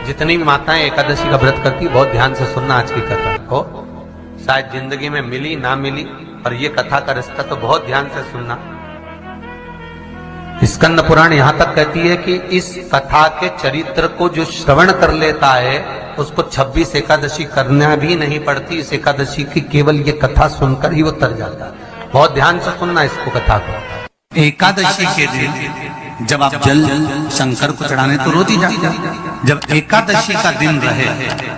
जितनी भी माताएं एकादशी का व्रत करती, बहुत ध्यान से सुनना आज की कथा को। शायद जिंदगी में मिली ना मिली, पर ये कथा का रिश्ता तो बहुत ध्यान से सुनना। स्कंद पुराण यहां तक कहती है कि इस कथा के चरित्र को जो श्रवण कर लेता है उसको 26 एकादशी करना भी नहीं पड़ती। इस एकादशी की केवल ये कथा सुनकर ही वो तर जाता है। बहुत ध्यान से सुनना इसको, कथा को। एकादशी के दिन जब आप जल शंकर को चढ़ाने तो रोज ही जाते हैं। जब एकादशी का दिन रहे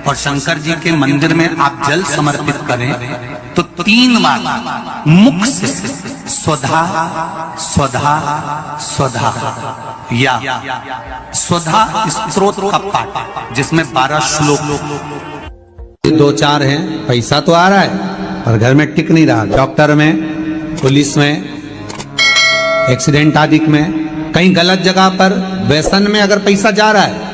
और शंकर जी के मंदिर में आप जल समर्पित करें तो 3 बार मुख से स्वधा स्वधा स्वधा या स्वधा स्तोत्र का पाठ, जिसमें 12 श्लोक। 2-4 हैं, पैसा तो आ रहा है और घर में टिक नहीं रहा। डॉक्टर में, पुलिस में, एक्सीडेंट आदि में, कहीं गलत जगह पर व्यसन में अगर पैसा जा रहा है,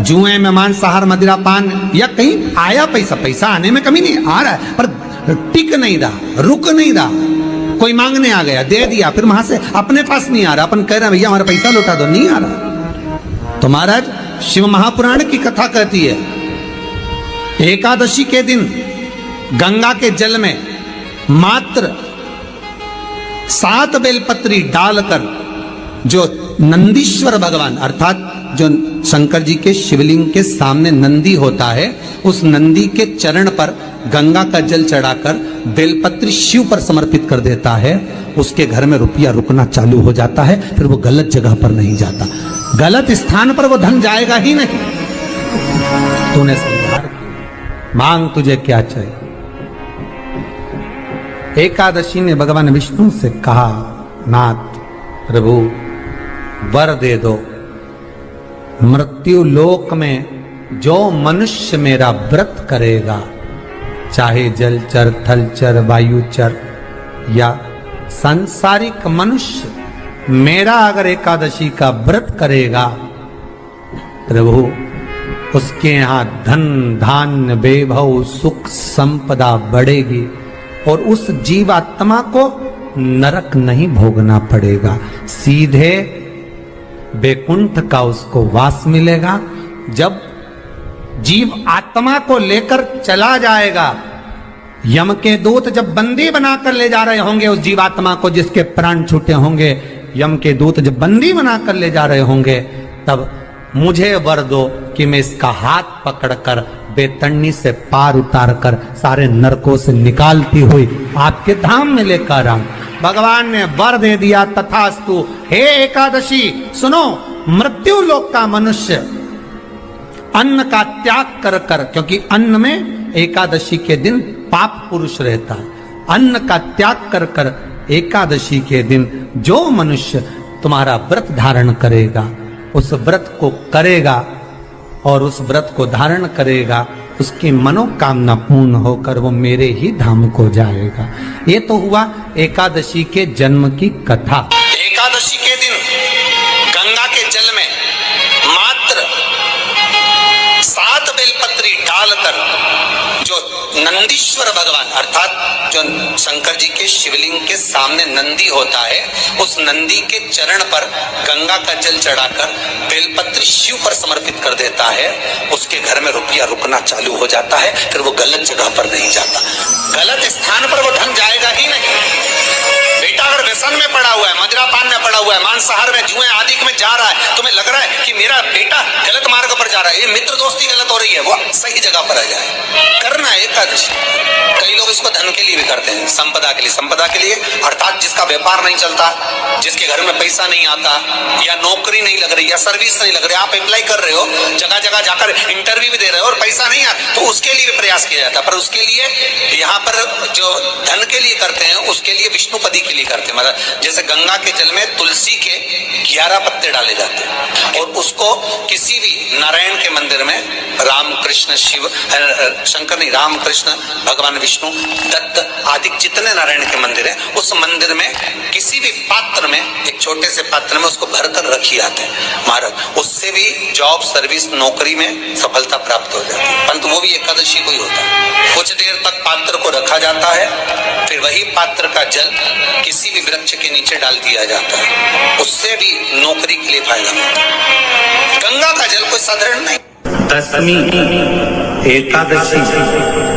जुए में, मांसाहार, मदिरा पान, या कहीं आया पैसा आने में कमी नहीं, आ रहा है पर टिक नहीं रहा, रुक नहीं रहा। कोई मांगने आ गया, दे दिया, फिर वहां से अपने पास नहीं आ रहा, अपन कह रहे हैं भैया हमारा पैसा लौटा दो, नहीं आ रहा। तो महाराज शिव महापुराण की कथा कहती है, एकादशी के दिन गंगा के जल में मात्र 7 बेलपत्री डालकर जो नंदीश्वर भगवान अर्थात जो शंकर जी के शिवलिंग के सामने नंदी होता है, उस नंदी के चरण पर गंगा का जल चढ़ाकर बेलपत्री शिव पर समर्पित कर देता है, उसके घर में रुपया रुकना चालू हो जाता है। फिर वो गलत जगह पर नहीं जाता, गलत स्थान पर वो धन जाएगा ही नहीं। तूने स्वीकार किया, मांग तुझे क्या चाहिए। एकादशी ने भगवान विष्णु से कहा, नाथ प्रभु वर दे दो, मृत्यु लोक में जो मनुष्य मेरा व्रत करेगा, चाहे जलचर, थलचर, वायुचर या सांसारिक मनुष्य, मेरा अगर एकादशी का व्रत करेगा, प्रभु उसके यहां धन धान्य वैभव सुख संपदा बढ़ेगी और उस जीवात्मा को नरक नहीं भोगना पड़ेगा, सीधे बैकुंठ का उसको वास मिलेगा। जब जीव आत्मा को लेकर चला जाएगा, यम के दूत जब बंदी बनाकर ले जा रहे होंगे उस जीवात्मा को, जिसके प्राण छूटे होंगे, यम के दूत जब बंदी बनाकर ले जा रहे होंगे, तब मुझे वर दो कि मैं इसका हाथ पकड़कर बेतन्नी से पार उतार कर सारे नरकों से निकालती हुई आपके धाम में लेकर आऊं। भगवान ने वर दे दिया, तथास्तु। हे एकादशी सुनो, मृत्यु लोक का मनुष्य अन्न का त्याग कर कर, क्योंकि अन्न में एकादशी के दिन पाप पुरुष रहता है, अन्न का त्याग कर कर एकादशी के दिन जो मनुष्य तुम्हारा व्रत धारण करेगा, उस व्रत को करेगा और उस व्रत को धारण करेगा, उसकी मनोकामना पूर्ण होकर वो मेरे ही धाम को जाएगा। ये तो हुआ एकादशी के जन्म की कथा। एकादशी के दिन गंगा के जल में मात्र 7 बेलपत्री डालकर जो नंदीश्वर भगवान अर्थात जो शंकर जी के शिवलिंग के सामने नंदी होता है, उस नंदी के चरण पर गंगा का जल चढ़ाकर बेलपत्री शिव पर समर्पित कर देता है, उसके घर में रुपया रुकना चालू हो जाता है। फिर वो गलत जगह पर नहीं जाता, गलत स्थान पर वो धन जाएगा ही नहीं। बेटा अगर व्यसन में पड़ा हुआ है, मदिरा पान में पड़ा हुआ है, मांसाहार में, जुए आदि में जा रहा है, तुम्हें लग रहा है कि मेरा बेटा गलत मार्ग पर जा रहा है, ये मित्र दोस्ती गलत हो रही है, वो सही जगह पर आ जाए। करना है एकादशी। कई लोग इसको धन के लिए भी करते हैं, संपदा के लिए। संपदा के लिए अर्थात जिसका व्यापार नहीं चलता, जिसके घर में पैसा नहीं आता, या नौकरी नहीं लग रही, या सर्विस नहीं लग रही, आप अप्लाई कर रहे हो, जगह जगह जाकर इंटरव्यू भी दे रहे हो और पैसा नहीं आता, तो उसके लिए भी प्रयास किया जाता है। पर उसके लिए यहाँ पर जो धन के लिए करते हैं, उसके लिए विष्णुपदी के लिए करते हैं। मतलब जैसे गंगा के जल में तुलसी के 11 पत्ते डाले जाते हैं और उसको किसी भी नारायण के मंदिर में, राम कृष्ण शिव शंकर नहीं, राम कृष्ण भगवान विष्णु दत्त आदि जितने नारायण के मंदिर हैं, उस मंदिर में किसी भी पात्र में, एक छोटे से पात्र में उसको भरकर रखी जाते हैं महाराज। उससे भी जॉब सर्विस नौकरी में सफलता प्राप्त हो जाती है, परंतु वो भी एकादशी को ही होता है। कुछ देर तक पात्र को रखा जाता है, फिर वही पात्र का जल किसी भी वृक्ष के नीचे डाल दिया जाता है, उससे भी नौकरी के लिए फायदा होता है। गंगा का जल कोई साधारण नहीं। दशमी, एकादशी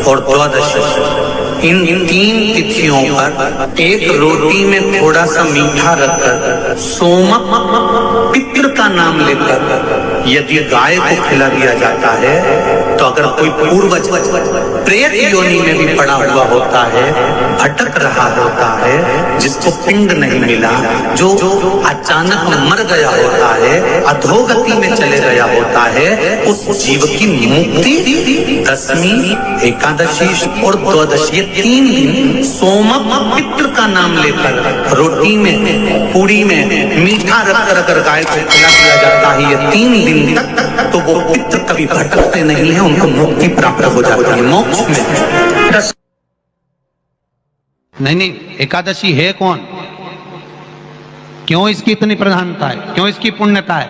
और द्वादशी, इन 3 तिथियों पर एक रोटी में थोड़ा सा मीठा रखकर सोमक पितृ का नाम लेकर यदि गाय को खिला दिया जाता है तो अगर कोई पूर्वज प्रेत योनि में भी पड़ा हुआ होता है, भटक रहा होता है, जिसको पिंड नहीं मिला, जो अचानक मर गया होता है, अधोगति में चले गया होता है, उस जीव की मुक्ति दशमी, एकादशी और द्वादशी 3 दिन सोमक पितृ का नाम लेकर रोटी में, पूरी में मीठा रखकर अगर गाय को खिला दिया जाता है ये 3 दिन तक, तो वो पितृ कभी भटकते नहीं है, उनको मुक्ति प्राप्त हो जाती है मोक्ष में। नहीं, एकादशी है कौन? क्यों इसकी इतनी प्रधानता है? क्यों इसकी पुण्यता है?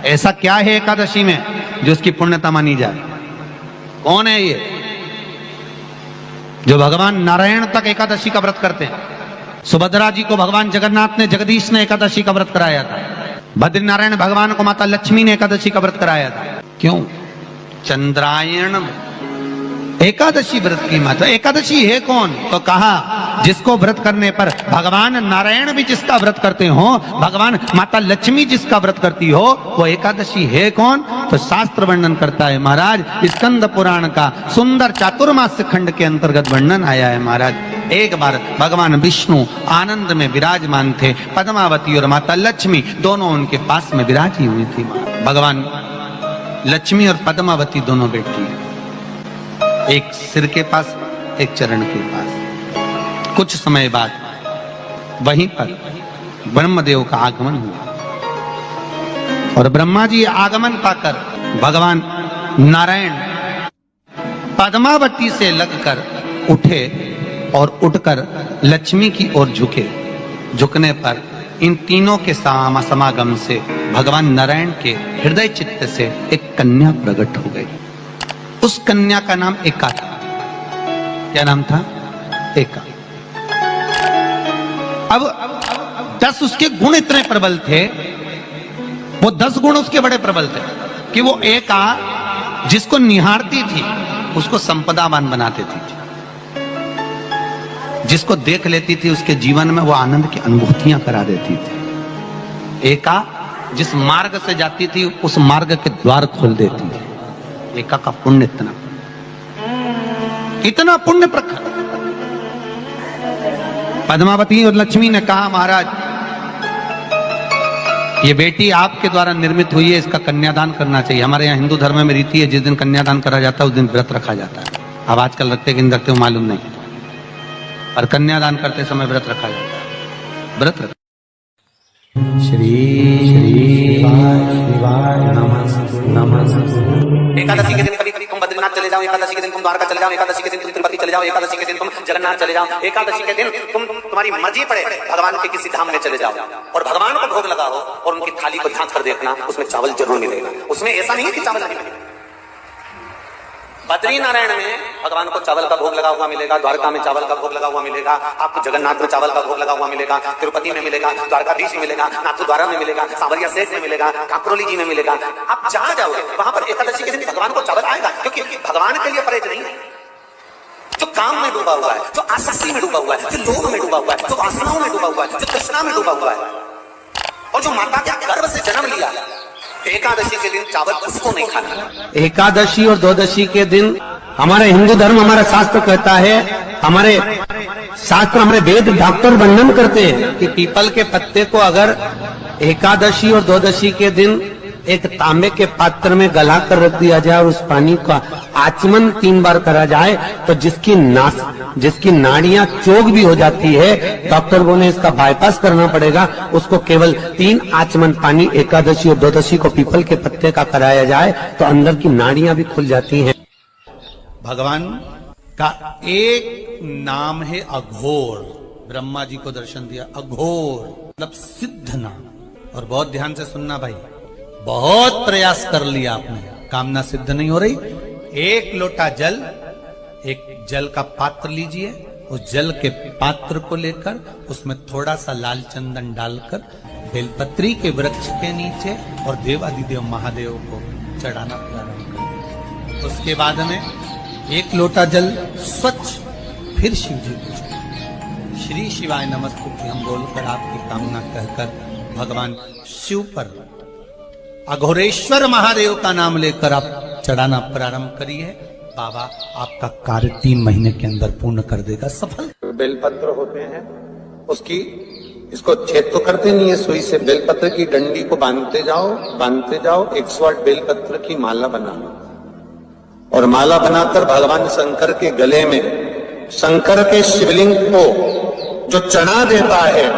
ऐसा क्या है एकादशी में जो इसकी पुण्यता मानी जाए? कौन है ये जो भगवान नारायण तक एकादशी का व्रत करते हैं? सुभद्रा जी को भगवान जगन्नाथ ने, जगदीश ने एकादशी का व्रत कराया था। बद्रीनारायण भगवान को माता लक्ष्मी ने एकादशी का व्रत कराया था। क्यों? चंद्रायण एकादशी व्रत की माता। एकादशी है कौन? तो कहा जिसको व्रत करने पर भगवान नारायण भी जिसका व्रत करते हो, भगवान माता लक्ष्मी जिसका व्रत करती हो, वो एकादशी है कौन? तो शास्त्र वर्णन करता है महाराज, स्कंद पुराण का सुंदर चातुर्मास्य खंड के अंतर्गत वर्णन आया है महाराज। एक बार भगवान विष्णु आनंद में विराजमान थे, पद्मावती और माता लक्ष्मी दोनों उनके पास में विराजी हुई थी। भगवान लक्ष्मी और पद्मावती दोनों बैठी, एक सिर के पास, एक चरण के पास। कुछ समय बाद वहीं पर ब्रह्मदेव का आगमन हुआ और ब्रह्मा जी आगमन पाकर भगवान नारायण पद्मावती से लगकर उठे और उठकर लक्ष्मी की ओर झुके। झुकने पर इन तीनों के समागम से भगवान नारायण के हृदय चित्त से एक कन्या प्रकट हो गई। उस कन्या का नाम एका था। क्या नाम था? एका। अब 10 उसके गुण इतने प्रबल थे, वो 10 गुण उसके बड़े प्रबल थे कि वो एका जिसको निहारती थी उसको संपदावान बना देती थी। जिसको देख लेती थी उसके जीवन में वो आनंद की अनुभूतियां करा देती थी। एका जिस मार्ग से जाती थी उस मार्ग के द्वार खोल देती थी। एका का पुण्य इतना पुण्य प्रखर। पद्मावती और लक्ष्मी ने कहा महाराज ये बेटी आपके द्वारा निर्मित हुई है, इसका कन्यादान करना चाहिए। हमारे यहाँ हिंदू धर्म में रीति है जिस दिन कन्यादान करा जाता है उस दिन व्रत रखा जाता है। अब आजकल रखते कि नहीं रखते हो मालूम नहीं, पर कन्यादान करते समय व्रत रखा जाता है। व्रत रखा। श्री शिवाय नमः। एकादशी के दिन कभी कभी तुम बद्रीनाथ चले जाओ, एकादशी के दिन तुम द्वारका चले जाओ, एकादशी के दिन तुम तिरुपति चले जाओ, एकादशी के दिन तुम जगन्नाथ चले जाओ, एकादशी के दिन तुम्हारी मर्जी पड़े भगवान के किसी धाम में चले जाओ और भगवान को भोग लगाओ और उनकी थाली को झांक कर देखना, उसमें चावल जरूर मिलेगा। उसमें ऐसा नहीं है कि चावल नहीं मिलेगा। बद्री नारायण में भगवान को चावल का भोग लगा हुआ मिलेगा, द्वारका में चावल का भोग लगा हुआ मिलेगा, आपको जगन्नाथ में चावल का भोग लगा हुआ मिलेगा, तिरुपति में मिलेगा, द्वारकाधीश में मिलेगा, नाथद्वारा में मिलेगा, सांवरिया सेठ में मिलेगा, काकरोली जी में मिलेगा। आप जहां जाओगे वहां पर एकादशी के दिन भगवान को चावल आएगा, क्योंकि भगवान के लिए परहेज नहीं है। जो काम में डूबा हुआ है, जो आसक्ति में डूबा हुआ है, जो लोभ में डूबा हुआ है, जो वासनाओं में डूबा हुआ है, जो तृष्णा में डूबा हुआ है और जो माता के गर्भ से जन्म लिया, एकादशी के दिन चावल उसको नहीं खाना। एकादशी और द्वादशी के दिन हमारे हिंदू धर्म, हमारा शास्त्र कहता है, हमारे शास्त्र, हमारे वेद डॉक्टर वर्णन करते हैं कि पीपल के पत्ते को अगर एकादशी और द्वादशी के दिन एक तांबे के पात्र में गला कर रख दिया जाए और उस पानी का आचमन 3 बार करा जाए तो जिसकी नाड़ियां चोक भी हो जाती है, डॉक्टर बोले इसका बाईपास करना पड़ेगा, उसको केवल 3 आचमन पानी एकादशी और द्वादशी को पीपल के पत्ते का कराया जाए तो अंदर की नाड़ियां भी खुल जाती हैं। भगवान का एक नाम है अघोर। ब्रह्मा जी को दर्शन दिया, अघोर मतलब सिद्ध नाम। और बहुत ध्यान से सुनना भाई, बहुत प्रयास कर लिया आपने, कामना सिद्ध नहीं हो रही। 1 लोटा जल, एक जल का पात्र लीजिए, उस जल के पात्र को लेकर उसमें थोड़ा सा लाल चंदन डालकर बेलपत्री के वृक्ष के नीचे और देवादिदेव महादेव को चढ़ाना प्रारंभ करें। उसके बाद में एक लोटा जल स्वच्छ फिर शिव जी को श्री शिवाय नमस्तुभ्यं हम बोलकर आपकी कामना कहकर भगवान शिव पर अघोरेश्वर महादेव का नाम लेकर आप चढ़ाना प्रारंभ करिए। बाबा आपका कार्य 3 महीने के अंदर पूर्ण कर देगा, सफल। बेलपत्र होते हैं, उसकी इसको छेद तो करते नहीं है सुई से, बेलपत्र की डंडी को बांधते जाओ 108 बेलपत्र की माला बनाना और माला बनाकर भगवान शंकर के गले में, शंकर के शिवलिंग को जो चढ़ा देता है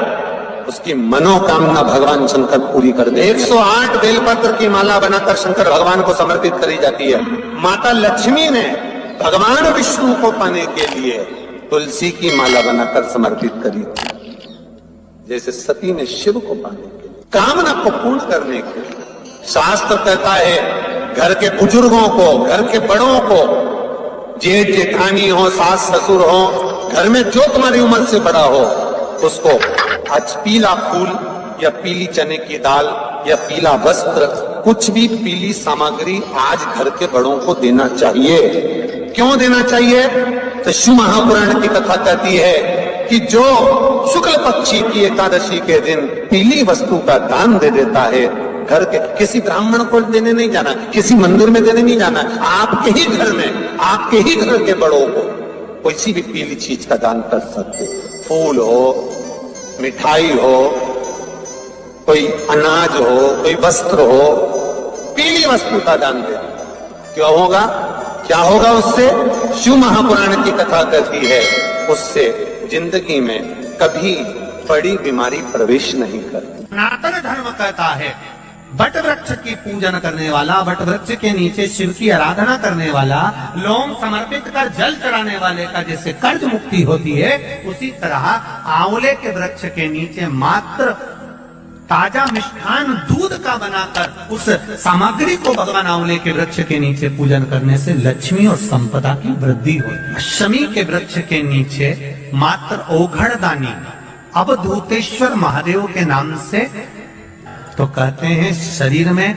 उसकी मनोकामना भगवान शंकर पूरी कर दे। 108 बेलपत्र की माला बनाकर शंकर भगवान को समर्पित करी जाती है। माता लक्ष्मी ने भगवान विष्णु को पाने के लिए तुलसी की माला बनाकर समर्पित करी थी, जैसे सती ने शिव को पाने के लिए, कामना को पूर्ण करने के लिए। शास्त्र कहता है घर के बुजुर्गों को, घर के बड़ों को, जेठ जेठानी हो, सास ससुर हो, घर में जो तुम्हारी उम्र से बड़ा हो, उसको आज पीला फूल या पीली चने की दाल या पीला वस्त्र, कुछ भी पीली सामग्री आज घर के बड़ों को देना चाहिए। क्यों देना चाहिए? तो शिव महापुराण की कथा कहती है कि जो शुक्ल पक्षी की एकादशी के दिन पीली वस्तु का दान दे देता है, घर के किसी ब्राह्मण को देने नहीं जाना, किसी मंदिर में देने नहीं जाना, आपके ही घर में, आपके ही घर के बड़ों को कोई भी पीली चीज का दान कर सकते। फूल हो, मिठाई हो, कोई अनाज हो, कोई वस्त्र हो, पीली वस्तु का दान दे। क्यों होगा? क्या होगा उससे? शिव महापुराण की कथा कहती है उससे जिंदगी में कभी बड़ी बीमारी प्रवेश नहीं करती। सनातन धर्म कहता है बट वृक्ष की पूजन करने वाला, बट वृक्ष के नीचे शिव की आराधना करने वाला, लोम समर्पित कर जल चढ़ाने वाले का जैसे कर्ज मुक्ति होती है, उसी तरह आंवले के वृक्ष के नीचे मात्र ताजा मिष्ठान दूध का बनाकर उस सामग्री को भगवान आंवले के वृक्ष के नीचे पूजन करने से लक्ष्मी और संपदा की वृद्धि होती है। शमी के वृक्ष के नीचे मात्र ओघड़दानी अवधूतेश्वर महादेव के नाम से, तो कहते हैं शरीर में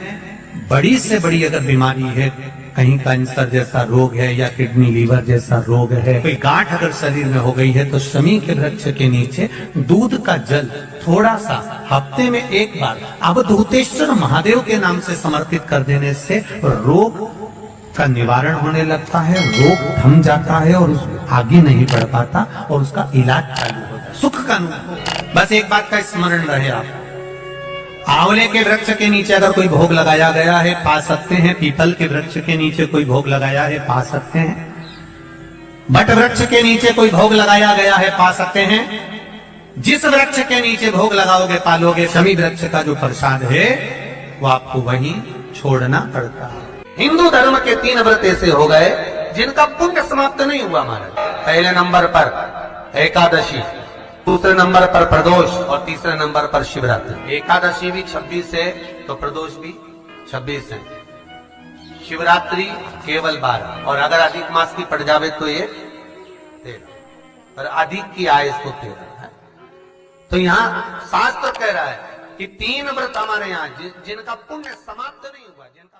बड़ी से बड़ी अगर बीमारी है, कहीं कैंसर जैसा रोग है या किडनी लीवर जैसा रोग है, कोई गांठ अगर शरीर में हो गई है, तो शमी के वृक्ष के नीचे दूध का जल थोड़ा सा हफ्ते में एक बार अवधूतेश्वर महादेव के नाम से समर्पित कर देने से रोग का निवारण होने लगता है, रोग थम जाता है और आगे नहीं बढ़ पाता और उसका इलाज चालू होता है, सुख का अनुभव। बस एक बात का स्मरण रहे, आप आंवले के वृक्ष के नीचे अगर कोई भोग लगाया गया है पा सकते हैं, पीपल के वृक्ष के नीचे कोई भोग लगाया है पा सकते हैं, बट वृक्ष के नीचे कोई भोग लगाया गया है पा सकते हैं। जिस वृक्ष के नीचे भोग लगाओगे पालोगे, शमी वृक्ष का जो प्रसाद है वो आपको वहीं छोड़ना पड़ता है। हिंदू धर्म के 3 व्रत ऐसे हो गए जिनका पुण्य समाप्त नहीं हुआ महाराज। पहले नंबर पर एकादशी, दूसरे नंबर पर प्रदोष और तीसरे नंबर पर शिवरात्रि। एकादशी भी 26 है तो प्रदोष भी 26 है, शिवरात्रि केवल 12, और अगर अधिक मास की पड़ जावे तो ये 13, और अधिक की आय तो 13 है। तो यहाँ शास्त्र कह रहा है कि 3 व्रत हमारे यहाँ जिनका पुण्य समाप्त नहीं हुआ, जिनका